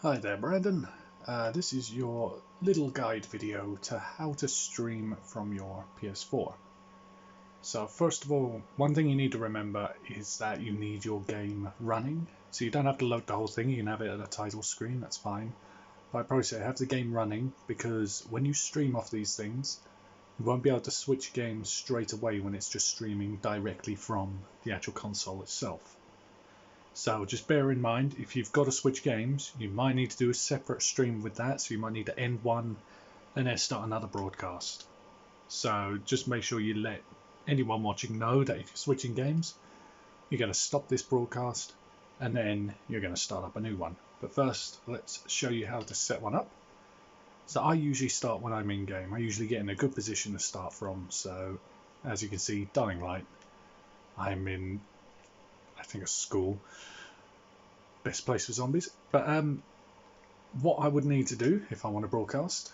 Hi there, Brandon. This is your little guide video to how to stream from your PS4. So first of all, one thing you need to remember is that you need your game running. So you don't have to load the whole thing, you can have it at a title screen, that's fine. But I'd probably say have the game running, because when you stream off these things, you won't be able to switch games straight away when it's just streaming directly from the actual console itself. So just bear in mind, if you've got to switch games, you might need to do a separate stream with that. So you might need to end one and then start another broadcast. So just make sure you let anyone watching know that if you're switching games, you're going to stop this broadcast and then you're going to start up a new one. But first, let's show you how to set one up. So I usually start when I'm in game. I usually get in a good position to start from. So as you can see, Dying Light, I'm in, I think, a school. Best place for zombies. But what I would need to do if I want to broadcast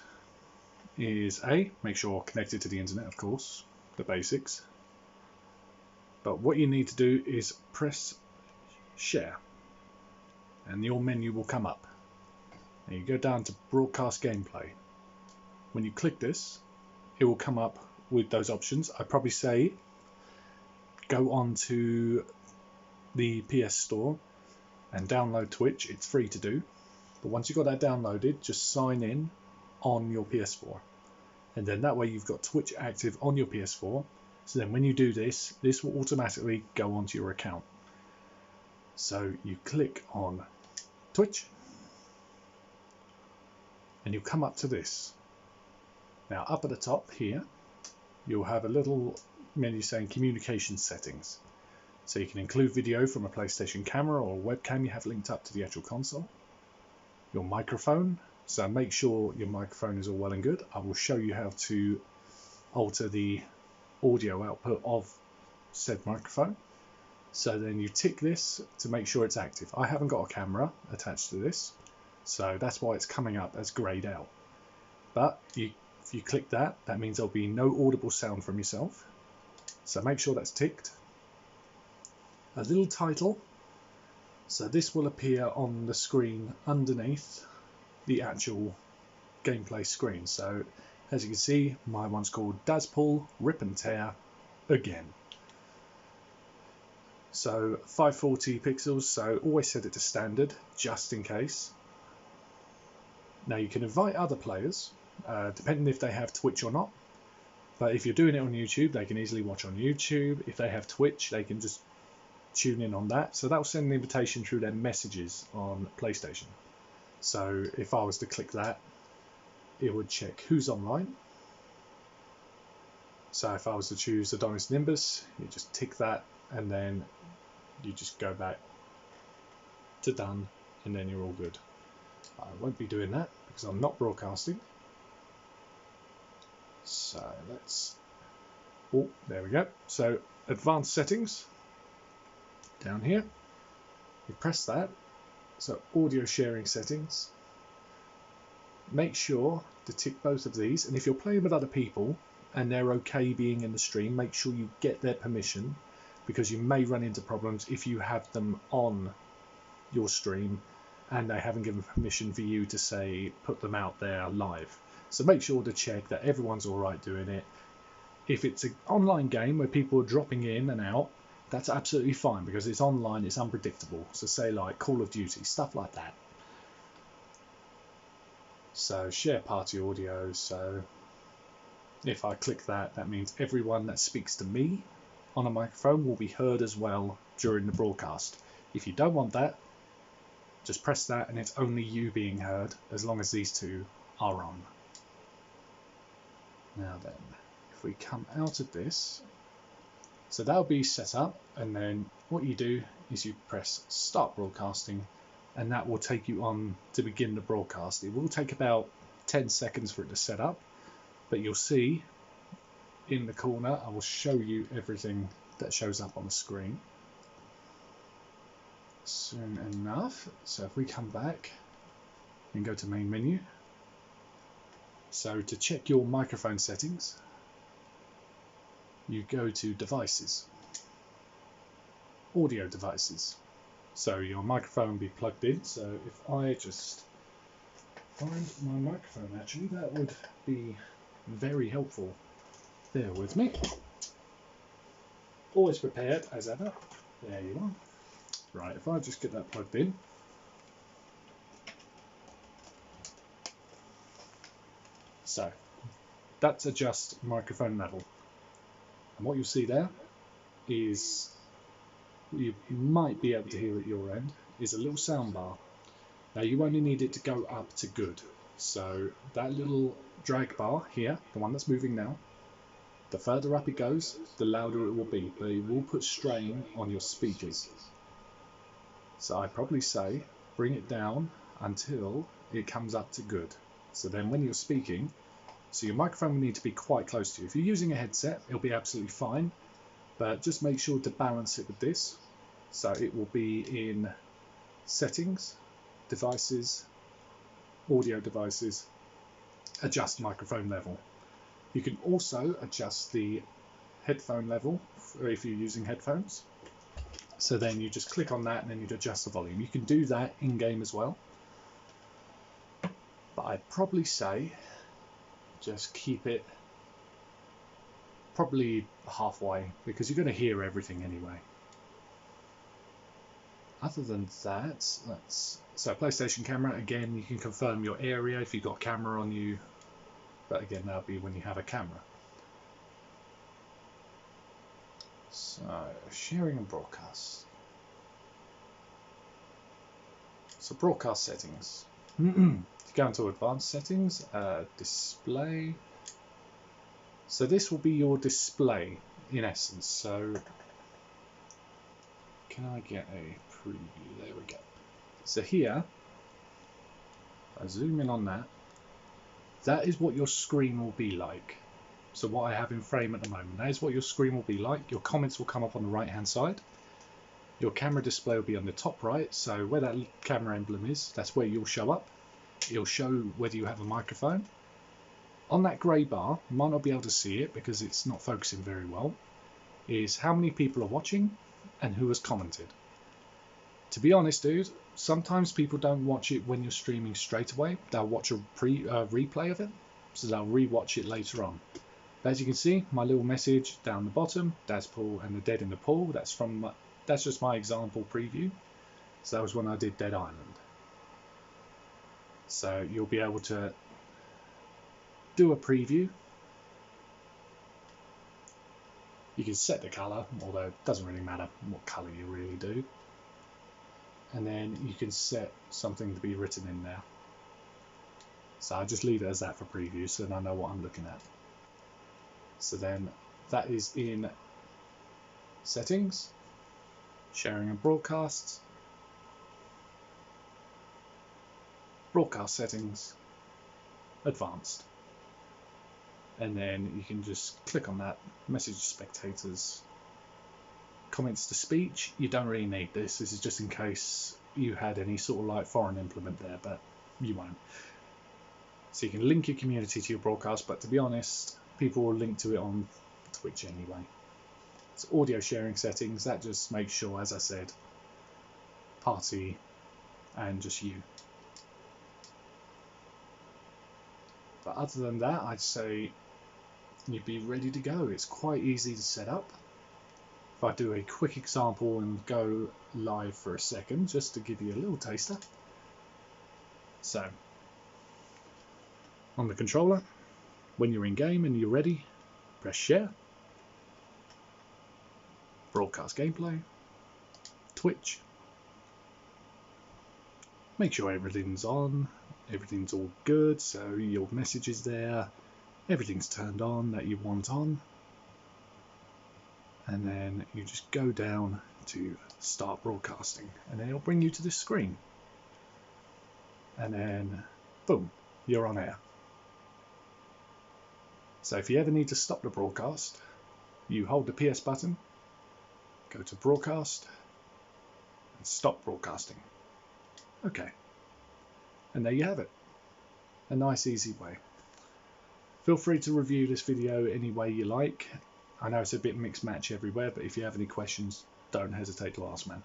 is make sure connected to the internet, of course, the basics. But what you need to do is press share and your menu will come up. And you go down to broadcast gameplay. When you click this, it will come up with those options. I'd probably say go on to the PS Store and download Twitch. It's free to do. But once you've got that downloaded, just sign in on your PS4. And then that way you've got Twitch active on your PS4. So then when you do this, this will automatically go onto your account. So you click on Twitch and you'll come up to this. Now up at the top here, you'll have a little menu saying communication settings. So you can include video from a PlayStation camera or a webcam you have linked up to the actual console. Your microphone, so make sure your microphone is all well and good. I will show you how to alter the audio output of said microphone. So then you tick this to make sure it's active. I haven't got a camera attached to this, so that's why it's coming up as grayed out. But if you click that, that means there'll be no audible sound from yourself. So make sure that's ticked. A little title, so this will appear on the screen underneath the actual gameplay screen. So as you can see, my one's called Dazpull Rip and Tear Again. So 540 pixels, so always set it to standard just in case. Now you can invite other players depending if they have Twitch or not, but if you're doing it on YouTube, they can easily watch on YouTube. If they have Twitch, they can just tune in on that. So that will send an invitation through their messages on PlayStation. So if I was to click that, it would check who's online. So if I was to choose Adonis Nimbus, you just tick that and then you just go back to done and then you're all good. I won't be doing that because I'm not broadcasting. So there we go. So advanced settings. Down here, you press that, so audio sharing settings, make sure to tick both of these, and if you're playing with other people and they're okay being in the stream, make sure you get their permission, because you may run into problems if you have them on your stream and they haven't given permission for you to say put them out there live. So make sure to check that everyone's alright doing it. If it's an online game where people are dropping in and out, that's absolutely fine because it's online, it's unpredictable. So say like Call of Duty, stuff like that. So share party audio. So if I click that, that means everyone that speaks to me on a microphone will be heard as well during the broadcast. If you don't want that, just press that and it's only you being heard as long as these two are on. Now then, if we come out of this, so that'll be set up, and then what you do is you press start broadcasting and that will take you on to begin the broadcast. It will take about 10 seconds for it to set up, but you'll see in the corner, I will show you everything that shows up on the screen soon enough. So if we come back and go to main menu, so to check your microphone settings, you go to devices, audio devices. So your microphone will be plugged in. So if I just find my microphone. Actually, that would be very helpful. Bear with me. Always prepared as ever. There you are. Right, if I just get that plugged in. So that's adjust microphone level. And what you'll see there is, you might be able to hear at your end, is a little sound bar. Now you only need it to go up to good. So that little drag bar here, the one that's moving now, the further up it goes, the louder it will be, but it will put strain on your speakers. So I'd probably say bring it down until it comes up to good. So then when you're speaking, so your microphone will need to be quite close to you. If you're using a headset, it'll be absolutely fine, but just make sure to balance it with this. So it will be in settings, devices, audio devices, adjust microphone level. You can also adjust the headphone level if you're using headphones. So then you just click on that and then you'd adjust the volume. You can do that in game as well. But I'd probably say just keep it probably halfway, because you're going to hear everything anyway. Other than that, so PlayStation camera, again, you can confirm your area if you've got a camera on you. But again, that'll be when you have a camera. So, sharing and broadcast. So, broadcast settings. Go into advanced settings, display. So, this will be your display in essence. So, can I get a preview? There we go. So, here, I zoom in on that. That is what your screen will be like. So what I have in frame at the moment, that is what your screen will be like. Your comments will come up on the right hand side. Your camera display will be on the top right. So where that camera emblem is, that's where you'll show up. It'll show whether you have a microphone. On that grey bar, you might not be able to see it because it's not focusing very well, is how many people are watching and who has commented. To be honest, dude, sometimes people don't watch it when you're streaming straight away. They'll watch a replay of it, so they'll re-watch it later on. But as you can see, my little message down the bottom, Dad's Pool and the Dead in the Pool, that's just my example preview. So that was when I did Dead Island. So you'll be able to do a preview. You can set the colour, although it doesn't really matter what colour you really do. And then you can set something to be written in there. So I just leave it as that for preview, so then I know what I'm looking at. So then that is in settings, sharing and broadcasts, broadcast settings, advanced. And then you can just click on that, message spectators, comments to speech. You don't really need this. This is just in case you had any sort of like foreign implement there, but you won't. So you can link your community to your broadcast, but to be honest, people will link to it on Twitch anyway. So audio sharing settings, that just makes sure, as I said, party and just you. But other than that, I'd say you'd be ready to go. It's quite easy to set up. If I do a quick example and go live for a second, just to give you a little taster. So, on the controller, when you're in game and you're ready, press share, broadcast gameplay, Twitch. Make sure everything's on, everything's all good, so your message is there, everything's turned on that you want on. And then you just go down to start broadcasting, and then it'll bring you to this screen. And then, boom, you're on air. So if you ever need to stop the broadcast, you hold the PS button, go to broadcast, and stop broadcasting. Okay. And there you have it. A nice, easy way. Feel free to review this video any way you like. I know it's a bit mixed match everywhere, but if you have any questions, don't hesitate to ask, man.